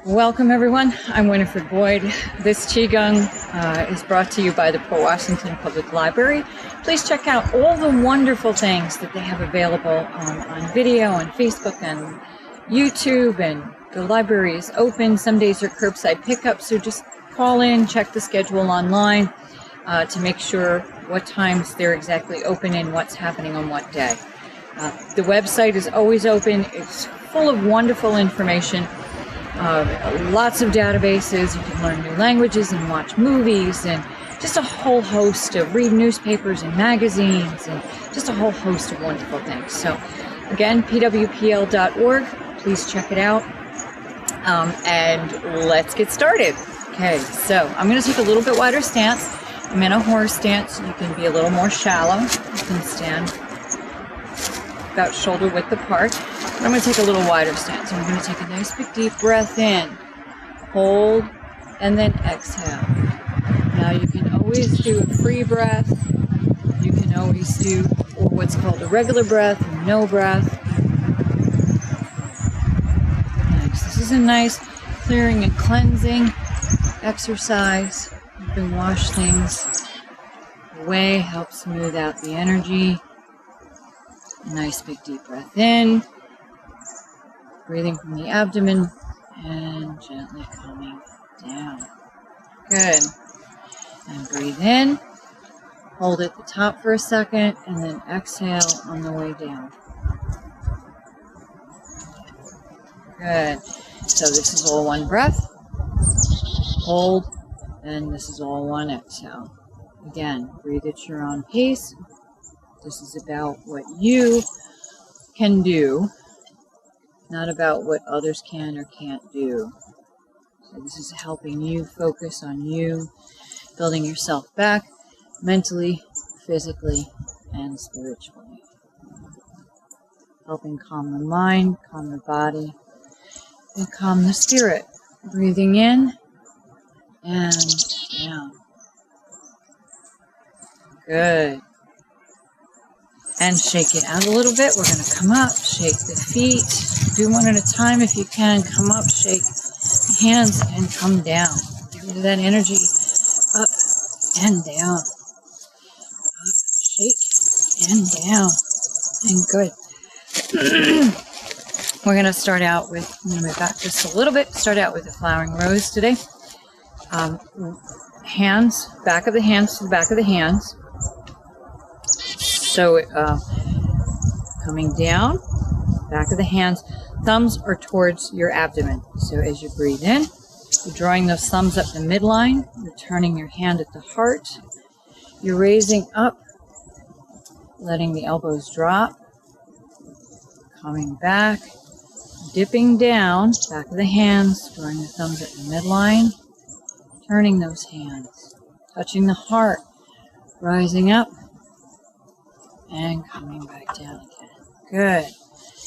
Welcome everyone, I'm Winifred Boyd. This Qigong is brought to you by the Port Washington Public Library. Please check out all the wonderful things that they have available on video, on Facebook and YouTube, and the library is open. Some days are curbside pickup, so just call in, check the schedule online to make sure what times they're exactly open and what's happening on what day. The website is always open. It's full of wonderful information. Lots of databases. You can learn new languages and watch movies and just a whole host of read newspapers and magazines and just a whole host of wonderful things. So again, pwpl.org. Please check it out. And let's get started. Okay, so I'm going to take a little bit wider stance. I'm in a horse stance. You can be a little more shallow. You can stand about shoulder width apart. I'm going to take a little wider stance. I'm going to take a nice big deep breath in, hold, and then exhale. Now you can always do a free breath. You can always do what's called a regular breath, no breath. Nice. This is a nice clearing and cleansing exercise. You can wash things away, help smooth out the energy. Nice big deep breath in. Breathing from the abdomen and gently coming down. Good. And breathe in. Hold at the top for a second and then exhale on the way down. Good. So this is all one breath. Hold. And this is all one exhale. Again, breathe at your own pace. This is about what you can do, not about what others can or can't do. So this is helping you focus on you, building yourself back mentally, physically, and spiritually. Helping calm the mind, calm the body, and calm the spirit. Breathing in and down. Good. And shake it out a little bit. We're going to come up, shake the feet. Do one at a time if you can. Come up, shake the hands, and come down. Give that energy up and down. Up, shake, and down. And good. We're going to start out with, I'm going to move back just a little bit, start out with the flowering rose today. Hands, back of the hands to the back of the hands. So coming down, back of the hands, thumbs are towards your abdomen. So as you breathe in, you're drawing those thumbs up the midline, you're turning your hand at the heart, you're raising up, letting the elbows drop, coming back, dipping down, back of the hands, drawing the thumbs at the midline, turning those hands, touching the heart, rising up, and coming back down again. Good.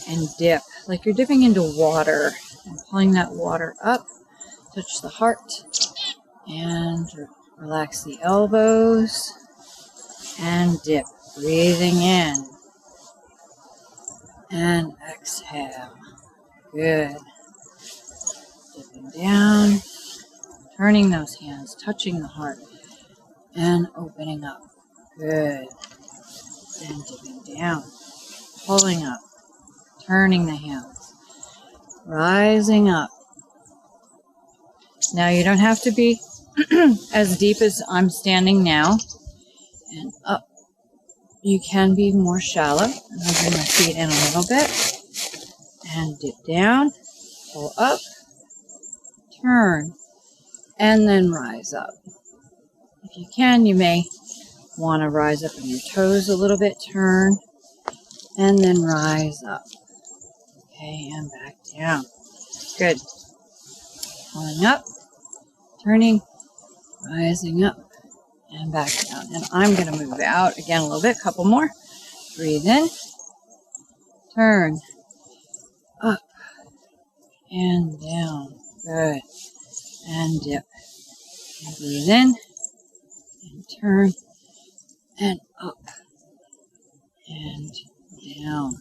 And dip, like you're dipping into water and pulling that water up. Touch the heart and relax the elbows and dip. Breathing in and exhale. Good. Dipping down, turning those hands, touching the heart and opening up. Good. And dipping down, pulling up, turning the hands, rising up. Now you don't have to be as deep as I'm standing now, and up. You can be more shallow. And I'll bring my feet in a little bit, and dip down, pull up, turn, and then rise up. If you can, you may want to rise up on your toes a little bit, turn, and then rise up. Okay, and back down. Good. Pulling up, turning, rising up, and back down. And I'm going to move out again a little bit, couple more. Breathe in, turn, up, and down. Good. And dip. And breathe in, and turn, and up, and down.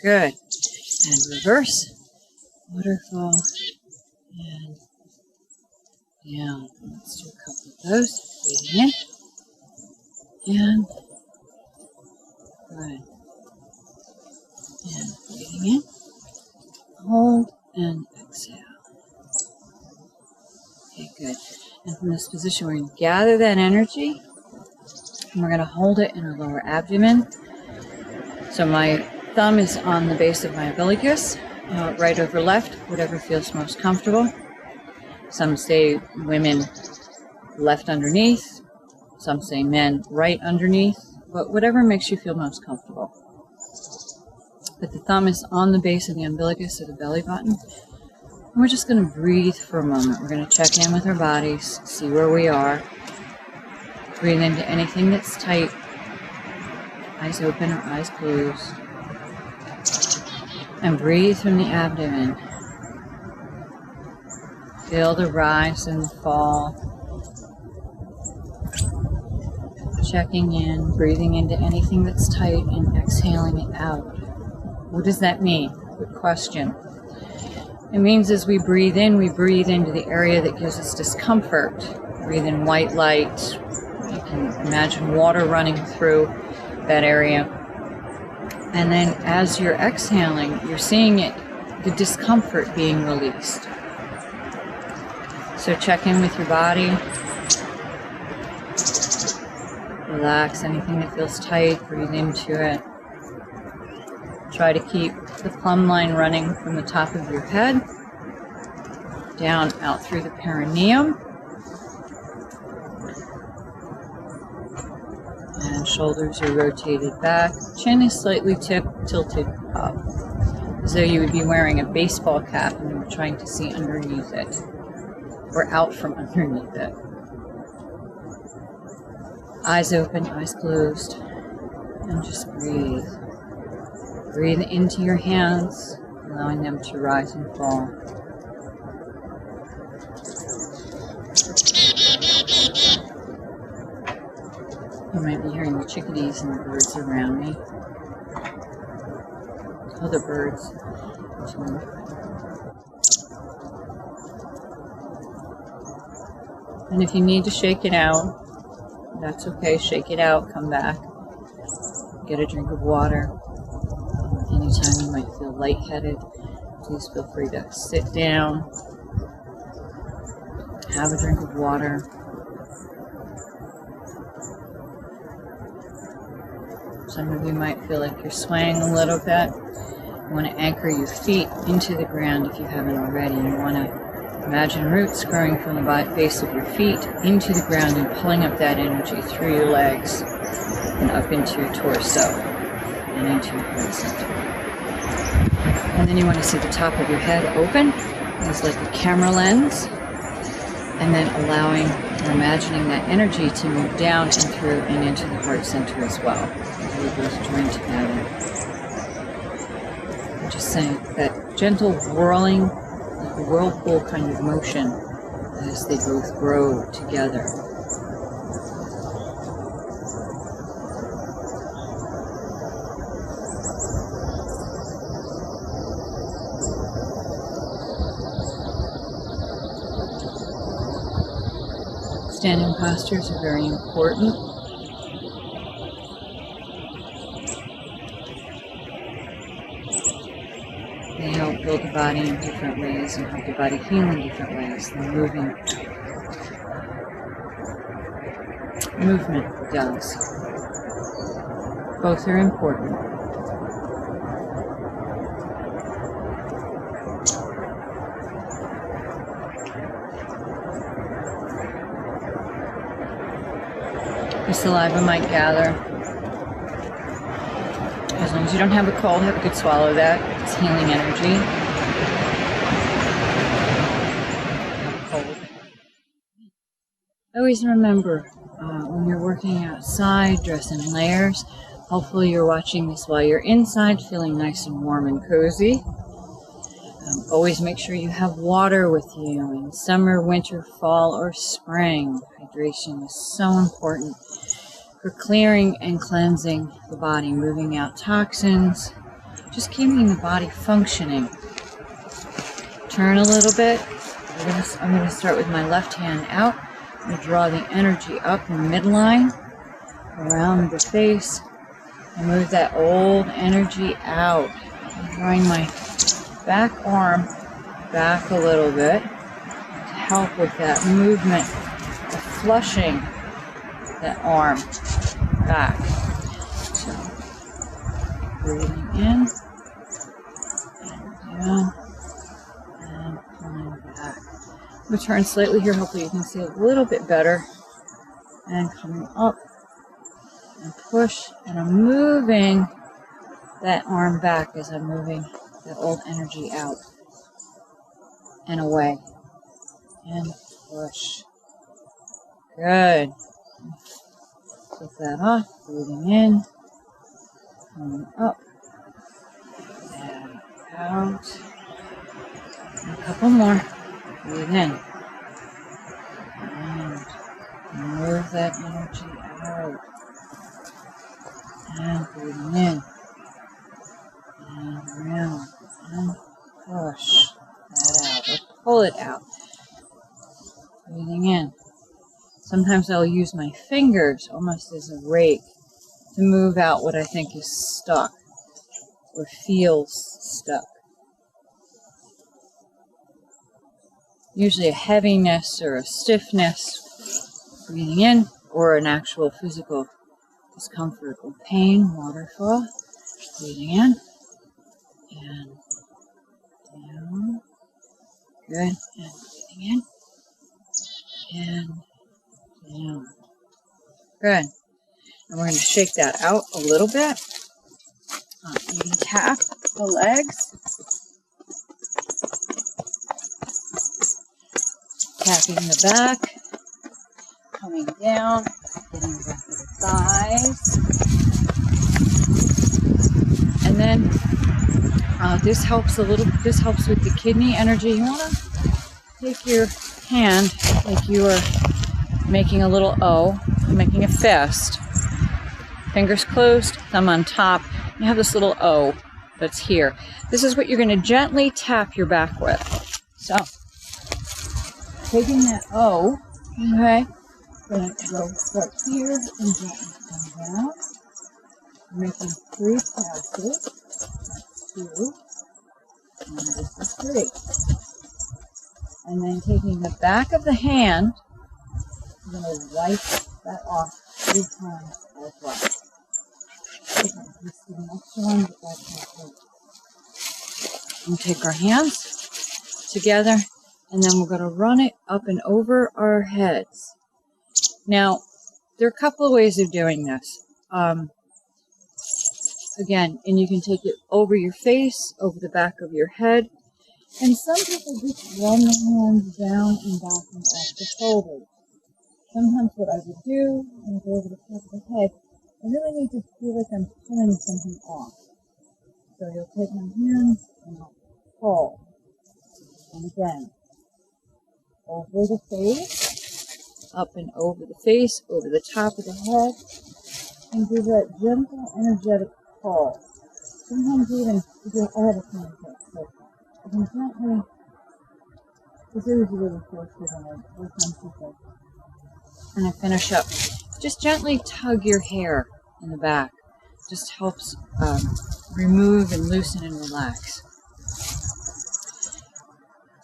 Good. And reverse, waterfall, and couple of those. Breathing in. And good. And breathing in. Hold and exhale. Okay, good. And from this position, we're going to gather that energy, and we're going to hold it in our lower abdomen. So my thumb is on the base of my umbilicus, right over left, whatever feels most comfortable. Some say women left underneath, some say men right underneath, but whatever makes you feel most comfortable. But the thumb is on the base of the umbilicus of the belly button. And we're just going to breathe for a moment. We're going to check in with our bodies, see where we are. Breathe into anything that's tight. Eyes open or eyes closed. And breathe from the abdomen. Feel the rise and the fall. Checking in, breathing into anything that's tight and exhaling it out. What does that mean? Good question. It means as we breathe in, we breathe into the area that gives us discomfort. Breathe in white light. You can imagine water running through that area. And then as you're exhaling, you're seeing it, the discomfort being released. So check in with your body. Relax anything that feels tight, breathe into it. Try to keep the plumb line running from the top of your head, down out through the perineum. And shoulders are rotated back. Chin is slightly tilted up, as though you would be wearing a baseball cap and you were trying to see underneath it, or out from underneath it. Eyes open, eyes closed, and just breathe. Breathe into your hands, allowing them to rise and fall. You might be hearing the chickadees and the birds around me. Other birds. And if you need to shake it out, that's okay. Shake it out, come back, get a drink of water. Anytime you might feel lightheaded, please feel free to sit down, have a drink of water. Some of you might feel like you're swaying a little bit. You want to anchor your feet into the ground if you haven't already. You want to imagine roots growing from the base of your feet into the ground and pulling up that energy through your legs and up into your torso and into your heart center. And then you want to see the top of your head open. It's like a camera lens. And then allowing or imagining that energy to move down and through and into the heart center as well. They both join together. I'm just saying that gentle whirling, like a whirlpool kind of motion as they both grow together. Standing postures are very important. They help build the body in different ways and help the body heal in different ways. The movement does. Both are important. The saliva might gather. As long as you don't have a cold, have a good swallow that. It's healing energy. Cold. Always remember, when you're working outside, dress in layers. Hopefully you're watching this while you're inside, feeling nice and warm and cozy. Always make sure you have water with you in summer, winter, fall, or spring. Hydration is so important for clearing and cleansing the body, moving out toxins, just keeping the body functioning. Turn a little bit. I'm going to start with my left hand out, We draw the energy up in midline, around the face, and move that old energy out. I'm drawing my back arm back a little bit to help with that movement of flushing that arm back. So, breathing in, and down, and pulling back. I'm going to turn slightly here, hopefully you can see a little bit better. And coming up, and push, and I'm moving that arm back as I'm moving that old energy out and away. And push. Good. Flip that off, breathing in, coming up, and out. And a couple more. Breathe in. And move that energy out. And breathing in. And around. And push that out. Or pull it out. Breathing in. Sometimes I'll use my fingers almost as a rake to move out what I think is stuck or feels stuck. Usually a heaviness or a stiffness, breathing in, or an actual physical discomfort or pain, waterfall, breathing in, and down, good, and breathing in, and down, good. And we're going to shake that out a little bit, maybe tap the legs, tapping the back, coming down, getting the back of the thighs, and then this helps with the kidney energy. You want to take your hand like you are making a little O, making a fist, fingers closed, thumb on top. You have this little O that's here. This is what you're going to gently tap your back with. So, taking that O, okay, going to go start here and gently come down. Making 3 passes. 2, and this is 3. And then taking the back of the hand, I'm going to wipe that off 3 times as well. Just the next one, but that's not good. We'll take our hands together, and then we're going to run it up and over our heads. Now, there are a couple of ways of doing this. Again, and you can take it over your face, over the back of your head. And some people just run the hands down and back and off the shoulders. Sometimes what I would do, when I go over the top of the head, I really need to feel like I'm pulling something off. So you'll take my hands and I'll pull. And again, over the face, up and over the face, over the top of the head, and do that gentle, energetic pull. Sometimes even if you're out of contact, so I can gently, this is really close to the work on people. And I finish up. Just gently tug your hair in the back. Just helps remove and loosen and relax.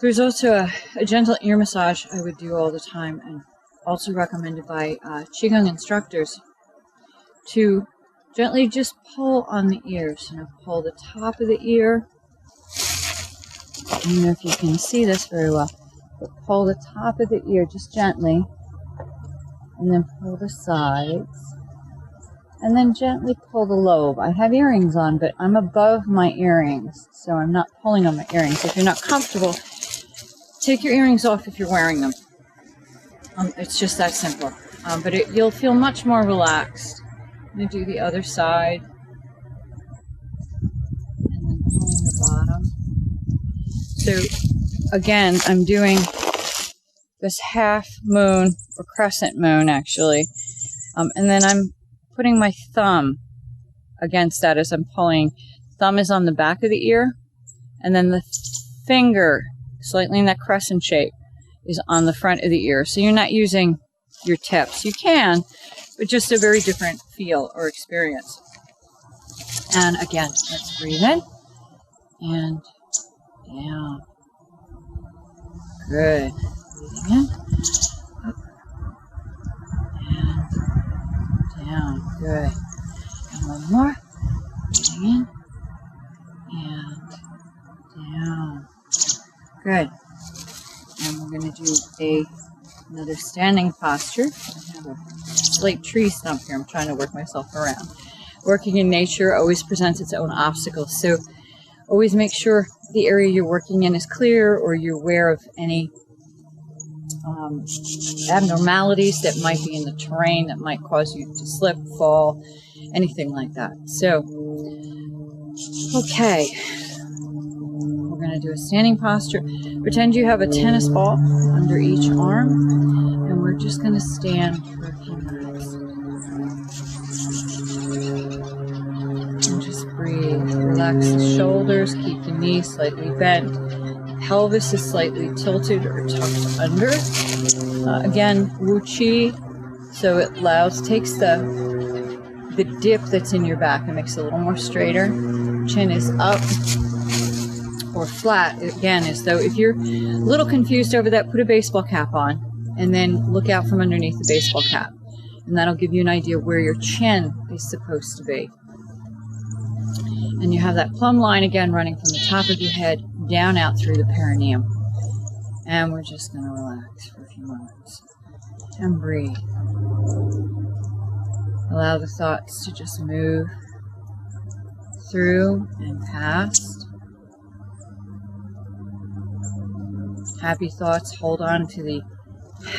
There's also a gentle ear massage I would do all the time, and also recommended by Qigong instructors, to gently just pull on the ears. And I'll pull the top of the ear. I don't know if you can see this very well, but pull the top of the ear just gently, and then pull the sides, and then gently pull the lobe. I have earrings on, but I'm above my earrings, so I'm not pulling on my earrings. If you're not comfortable, take your earrings off if you're wearing them. It's just that simple. But you'll feel much more relaxed. I'm going to do the other side, and then pulling the bottom. So again, I'm doing this half moon, or crescent moon actually, and then I'm putting my thumb against that as I'm pulling. Thumb is on the back of the ear, and then the finger, slightly in that crescent shape, is on the front of the ear. So you're not using your tips. You can, but just a very different feel or experience. And again, let's breathe in and down. Good. Breathing in, up, and down. Good. And one more. Breathing in and down. Good. And we're going to do another standing posture. I have a slate tree stump here. I'm trying to work myself around. Working in nature always presents its own obstacles. So always make sure the area you're working in is clear, or you're aware of any abnormalities that might be in the terrain that might cause you to slip, fall, anything like that. So, okay. We're going to do a standing posture. Pretend you have a tennis ball under each arm, and we're just going to stand for a few minutes. And just breathe. Relax the shoulders, keep the knees slightly bent. Pelvis is slightly tilted or tucked under. Again, Wu Chi, so it takes the dip that's in your back and makes it a little more straighter. Chin is up or flat, again, as though if you're a little confused over that, put a baseball cap on and then look out from underneath the baseball cap. And that'll give you an idea where your chin is supposed to be. And you have that plumb line again running from the top of your head down out through the perineum. And we're just going to relax for a few moments. And breathe. Allow the thoughts to just move through and past. Happy thoughts, hold on to the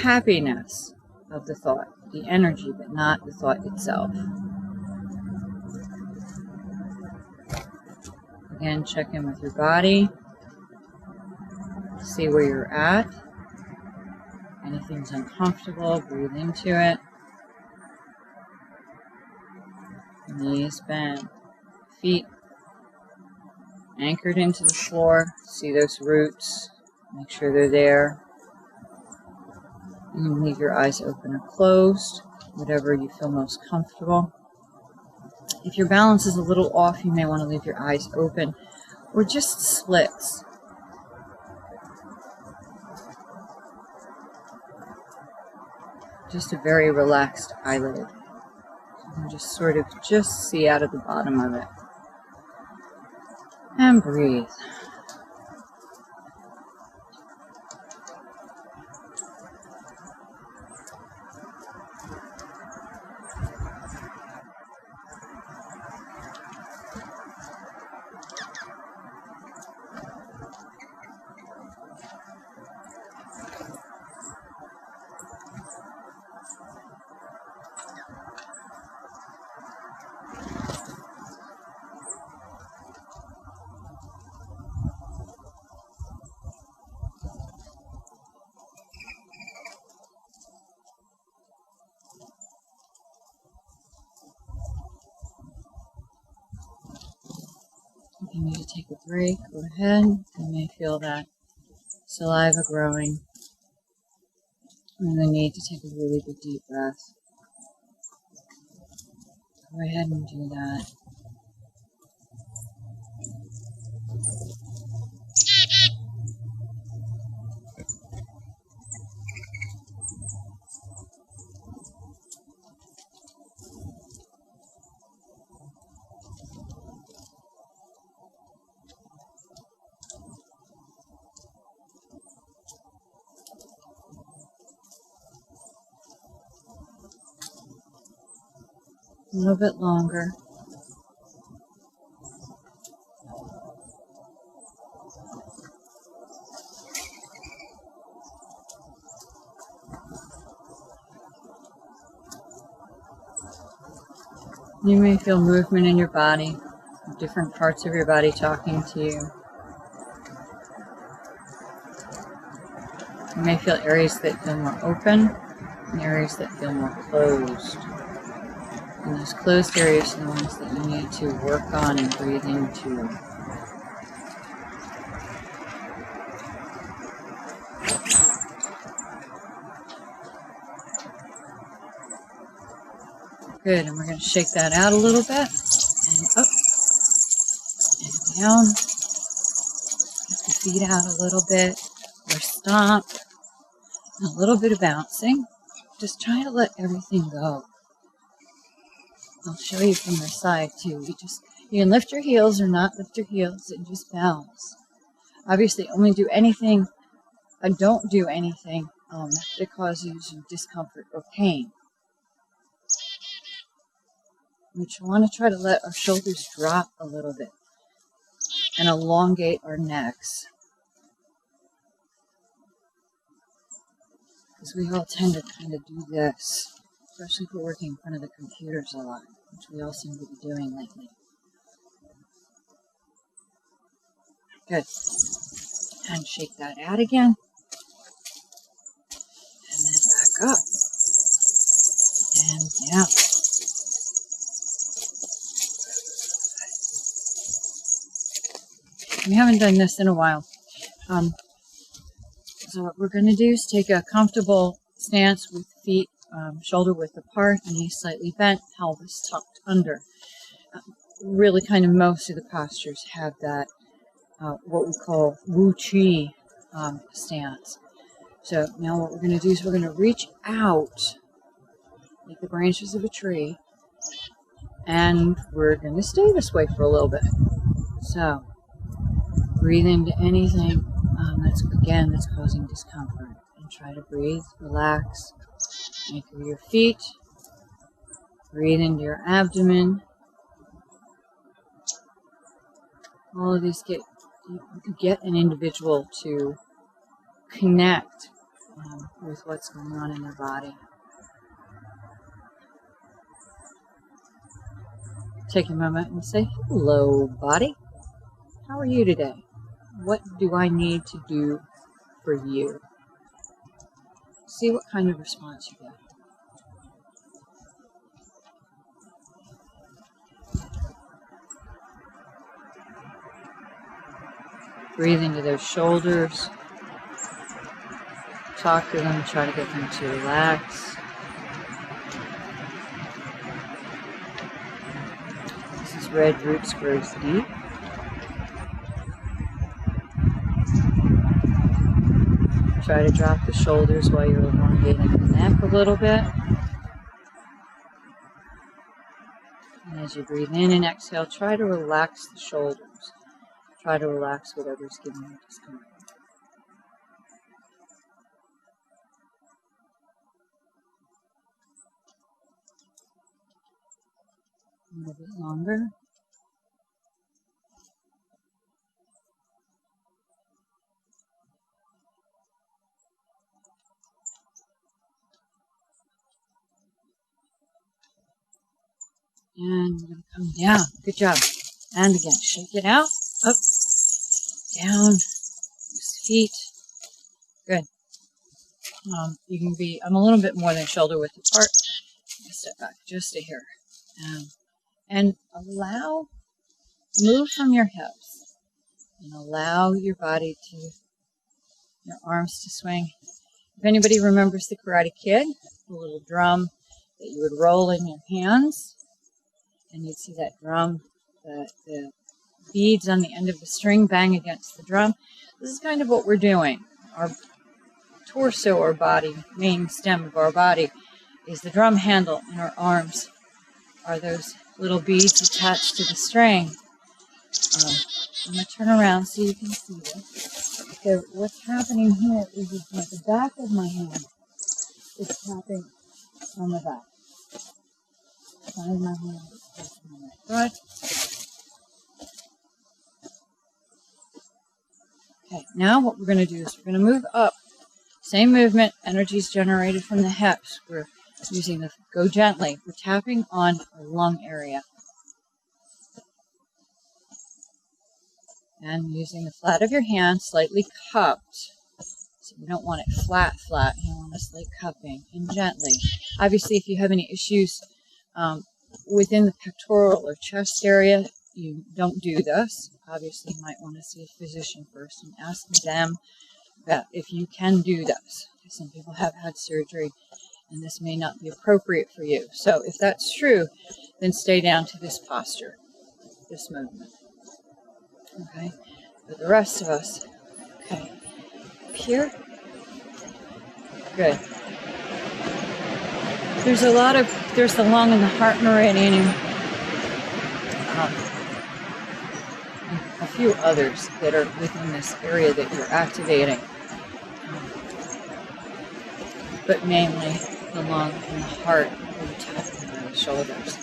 happiness of the thought, the energy, but not the thought itself. Again, check in with your body. See where you're at. Anything's uncomfortable, breathe into it. Knees bent, feet anchored into the floor. See those roots. Make sure they're there. You can leave your eyes open or closed, whatever you feel most comfortable. If your balance is a little off, you may want to leave your eyes open or just slits. Just a very relaxed eyelid. You can just sort of just see out of the bottom of it. And breathe. If you need to take a break, go ahead. You may feel that saliva growing. And the need to take a really good deep breath. Go ahead and do that. A little bit longer. You may feel movement in your body, different parts of your body talking to you. You may feel areas that feel more open and areas that feel more closed. And those closed areas are the ones that you need to work on and breathe into. Good, and we're going to shake that out a little bit, and up, and down. Get the feet out a little bit, or stomp, and a little bit of bouncing. Just try to let everything go. I'll show you from the side too. You can lift your heels or not lift your heels and just bounce. Obviously, only do anything, don't do anything that causes you discomfort or pain. We want to try to let our shoulders drop a little bit and elongate our necks, because we all tend to kind of do this, especially if we're working in front of the computers a lot, which we all seem to be doing lately. Good. And shake that out again. And then back up. And down. We haven't done this in a while. So what we're going to do is take a comfortable stance with feet shoulder width apart, knees slightly bent, pelvis tucked under. Really kind of most of the postures have that, what we call Wu Chi stance. So now what we're going to do is we're going to reach out like the branches of a tree, and we're going to stay this way for a little bit. So breathe into anything that's causing discomfort, and try to breathe, relax, anchor your feet, breathe into your abdomen. All of these get an individual to connect with what's going on in their body. Take a moment and say, hello, body. How are you today? What do I need to do for you? See what kind of response you get. Breathe into those shoulders. Talk to them, try to get them to relax. This is Red Roots Grows Deep. Try to drop the shoulders while you're elongating the neck a little bit. And as you breathe in and exhale, try to relax the shoulders. Try to relax whatever's giving you discomfort. A little bit longer. And we're going to come down. Good job. And again, shake it out. Up, down, use feet. Good. You can be, I'm a little bit more than shoulder width apart. Step back just a hair. And move from your hips. And allow your body your arms to swing. If anybody remembers the Karate Kid, the little drum that you would roll in your hands, and you'd see that drum, the beads on the end of the string bang against the drum. This is kind of what we're doing. Our torso or body, main stem of our body, is the drum handle, and our arms are those little beads attached to the string. I'm going to turn around so you can see this. So what's happening here is that the back of my hand is tapping on the back. Side of my hand is tapping on my front. Okay, now what we're going to do is we're going to move up. Same movement, energy is generated from the hips. We're using the go gently. We're tapping on our lung area. And using the flat of your hand, slightly cupped. So you don't want it flat. You want a slight cupping, and gently. Obviously, if you have any issues within the pectoral or chest area, you don't do this. Obviously, you might want to see a physician first and ask them that if you can do this. Some people have had surgery and this may not be appropriate for you. So if that's true, then stay down to this posture, this movement. Okay? For the rest of us, okay, up here. Good. There's the lung and the heart meridian, and a few others that are within this area that you're activating. But mainly the lung and the heart and the top and the shoulders.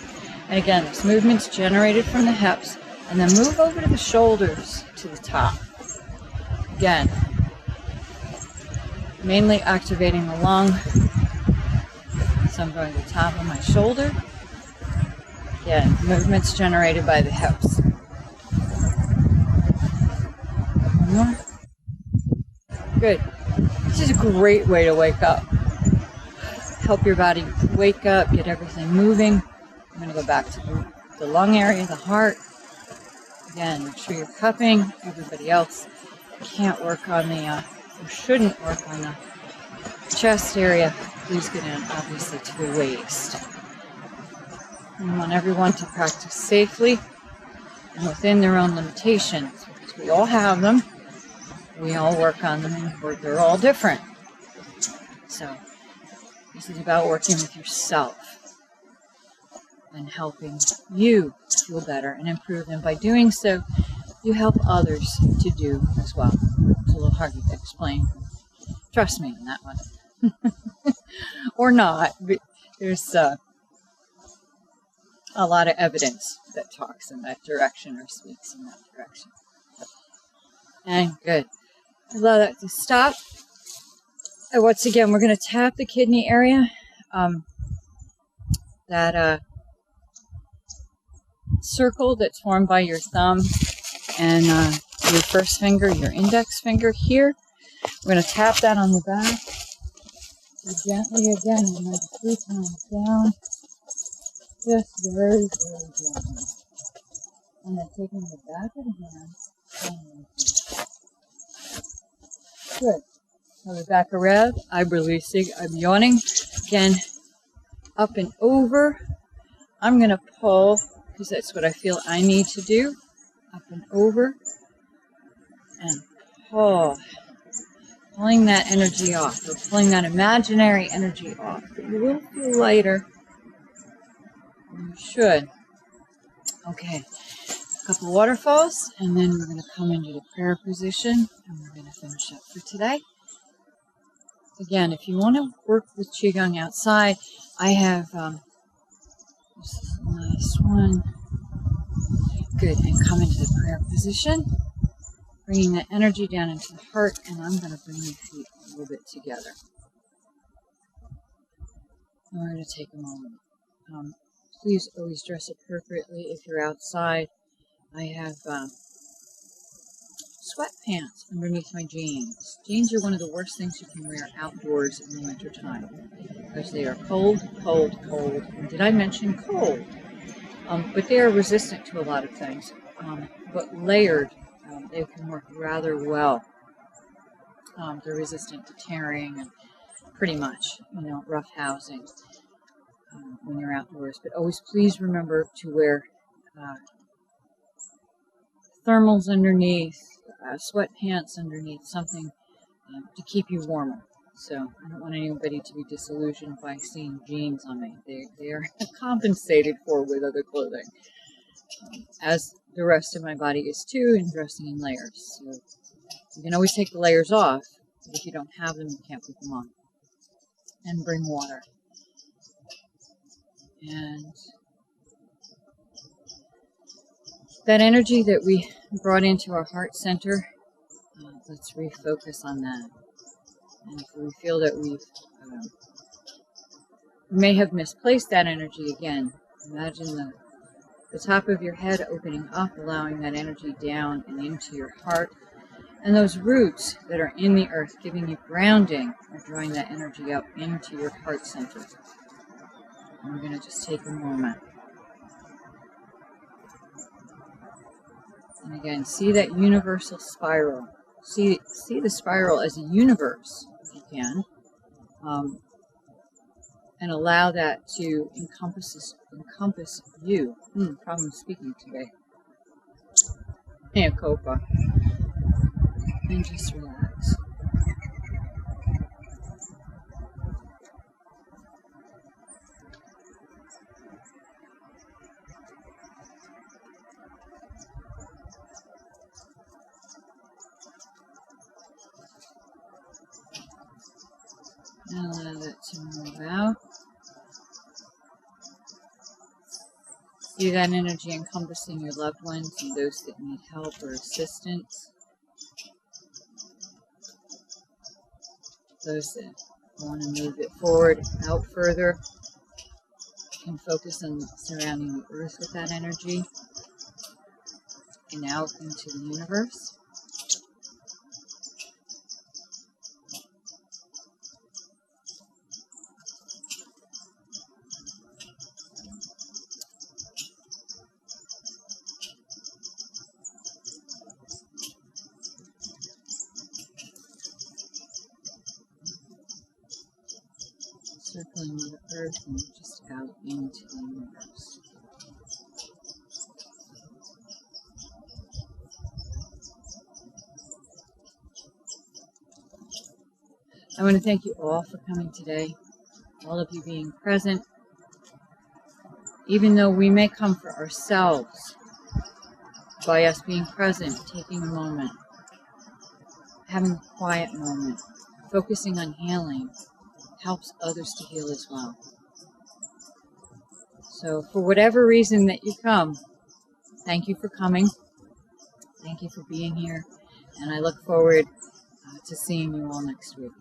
And again, this movement's generated from the hips, and then move over to the shoulders to the top. Again, mainly activating the lung. So I'm going to the top of my shoulder. Again, movements generated by the hips. One more. Good. This is a great way to wake up. Help your body wake up, get everything moving. I'm going to go back to the lung area, the heart. Again, make sure you're cupping. Everybody else can't work on the, or shouldn't work on the chest area. Please get in, obviously, to the waist. We want everyone to practice safely and within their own limitations, because we all have them. We all work on them, and they're all different. So this is about working with yourself and helping you feel better and improve. And by doing so, you help others to do as well. It's a little hard to explain. Trust me on that one. Or not. But there's a lot of evidence that talks in that direction or speaks in that direction. And good. Allow that to stop. And once again, we're going to tap the kidney area. That circle that's formed by your thumb and your first finger, your index finger here. We're going to tap that on the back. So gently again, and 3 times down. Just very, very gently. And then taking the back of the hand. Good. Have the back around. I'm releasing. I'm yawning. Again, up and over. I'm going to pull, because that's what I feel I need to do. Up and over. And pull. Pulling that energy off. Or pulling that imaginary energy off. But you will feel lighter. You should. Okay. A couple waterfalls. And then we're going to come into the prayer position. And we're going to finish up for today. Again, if you want to work with Qigong outside, I have, this is the last one. Good, and come into the prayer position, bringing that energy down into the heart, and I'm going to bring your feet a little bit together. And we're going to take a moment. Please always dress appropriately if you're outside. I have sweatpants underneath my jeans. Jeans are one of the worst things you can wear outdoors in the winter time because they are cold, cold, cold. And did I mention cold? But they are resistant to a lot of things. But layered, they can work rather well. They're resistant to tearing and pretty much, rough housing when you're outdoors. But always please remember to wear thermals underneath, sweatpants underneath, something to keep you warmer. So I don't want anybody to be disillusioned by seeing jeans on me. They are compensated for with other clothing, as the rest of my body is too, and dressing in layers. So you can always take the layers off, but if you don't have them, you can't put them on. And bring water. And that energy that we brought into our heart center, let's refocus on that. And if we feel that we may have misplaced that energy again, imagine the top of your head opening up, allowing that energy down and into your heart. And those roots that are in the earth, giving you grounding, are drawing that energy up into your heart center. And we're going to just take a moment. And again, see that universal spiral. See the spiral as a universe, if you can. and allow that to encompass you. Problem speaking today. And Copa. And just relax. And allow that to move out. See that energy encompassing your loved ones and those that need help or assistance. Those that want to move it forward, out further, can focus on surrounding the earth with that energy and out into the universe. Circling the earth and just out into the universe. I want to thank you all for coming today, all of you being present. Even though we may come for ourselves, by us being present, taking a moment, having a quiet moment, focusing on healing, helps others to heal as well. So for whatever reason that you come, thank you for coming. Thank you for being here. And I look forward to seeing you all next week.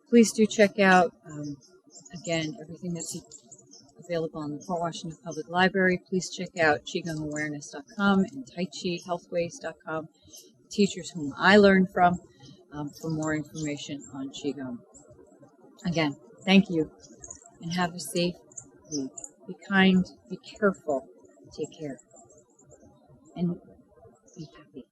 Please do check out, again, everything that's available on the Port Washington Public Library. Please check out QigongAwareness.com and TaiChiHealthways.com, teachers whom I learned from, for more information on Qigong. Again, thank you, and have a safe week. Be kind, be careful, take care, and be happy.